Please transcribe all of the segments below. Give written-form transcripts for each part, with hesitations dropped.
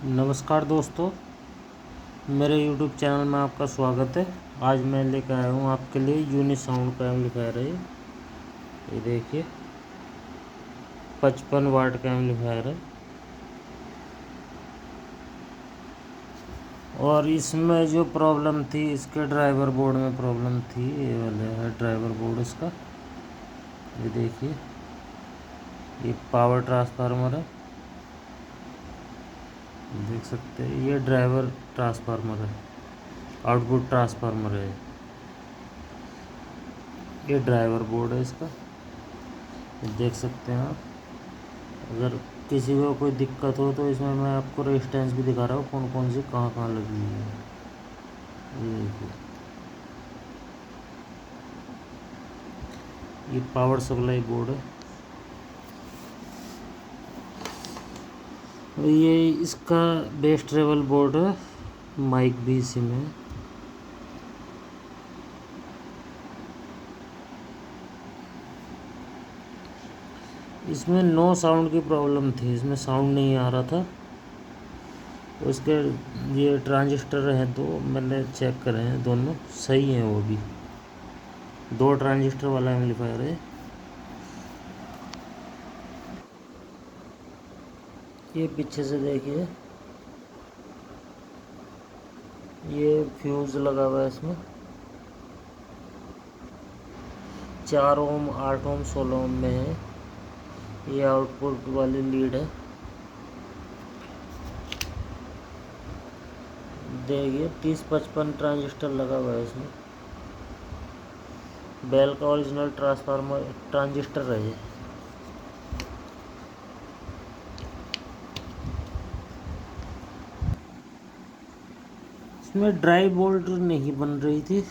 नमस्कार दोस्तों, मेरे YouTube चैनल में आपका स्वागत है। आज मैं लेकर आया हूँ आपके लिए यूनिसाउंड का एम्पलीफायर है। ये देखिए 55 वाट का एम्पलीफायर है और इसमें जो प्रॉब्लम थी, इसके ड्राइवर बोर्ड में प्रॉब्लम थी। ये वाला है ड्राइवर बोर्ड इसका। ये देखिए, ये पावर ट्रांसफार्मर है, देख सकते हैं। ये ड्राइवर ट्रांसफार्मर है, आउटपुट ट्रांसफार्मर है। ये ड्राइवर बोर्ड है इसका, देख सकते हैं आप। अगर किसी को कोई दिक्कत हो तो इसमें मैं आपको रेजिस्टेंस भी दिखा रहा हूँ, कौन कौन सी कहाँ कहाँ लगी हुई है। ये देखिए, ये पावर सप्लाई बोर्ड है। ये इसका बेस ट्रेवल बोर्ड है, माइक भी इसी में है। इसमें नो साउंड की प्रॉब्लम थी, इसमें साउंड नहीं आ रहा था। उसके ये ट्रांजिस्टर हैं दो, मैंने चेक करे हैं, दोनों सही हैं। वो भी 2 ट्रांजिस्टर वाला एम्पलीफायर है। ये पीछे से देखिए, ये फ्यूज लगा हुआ है इसमें। 4 ओम, 8 ओम, 16 ओम में है। ये आउटपुट वाली लीड है। देखिए 30-55 ट्रांजिस्टर लगा हुआ है इसमें। बेल का ओरिजिनल ट्रांसफार्मर ट्रांजिस्टर है ये। इसमें ड्राई बोल्ट नहीं बन रही थी,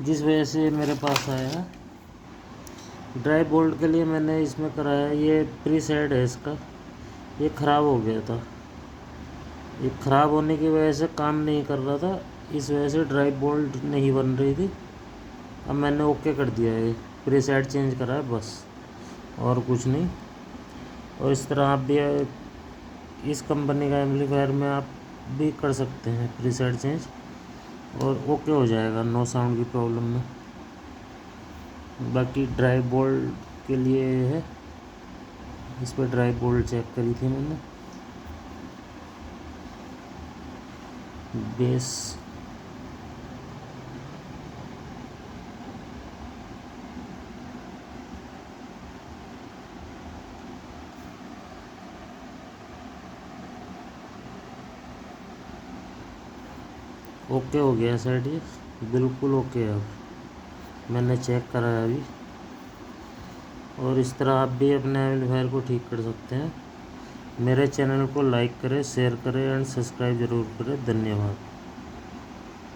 जिस वजह से मेरे पास आया। ड्राई बोल्ट के लिए मैंने इसमें कराया, ये प्रीसेट है इसका। ये ख़राब हो गया था, ये ख़राब होने की वजह से काम नहीं कर रहा था, इस वजह से ड्राई बोल्ट नहीं बन रही थी। अब मैंने ओके कर दिया है, प्रीसेट चेंज करा है बस, और कुछ नहीं। और इस तरह आप भी इस कंपनी का एम्पलीफायर में आप भी कर सकते हैं प्रीसेट चेंज, और ओके हो जाएगा नो साउंड की प्रॉब्लम में। बाकी ड्राई बोल्ट के लिए है, इस पर ड्राई बोल्ट चेक करी थी मैंने। बेस ओके हो गया सेट, ये बिल्कुल ओके है। अब मैंने चेक करा है अभी। और इस तरह आप भी अपने एम्पलीफायर को ठीक कर सकते हैं। मेरे चैनल को लाइक करें, शेयर करें एंड सब्सक्राइब ज़रूर करें। धन्यवाद।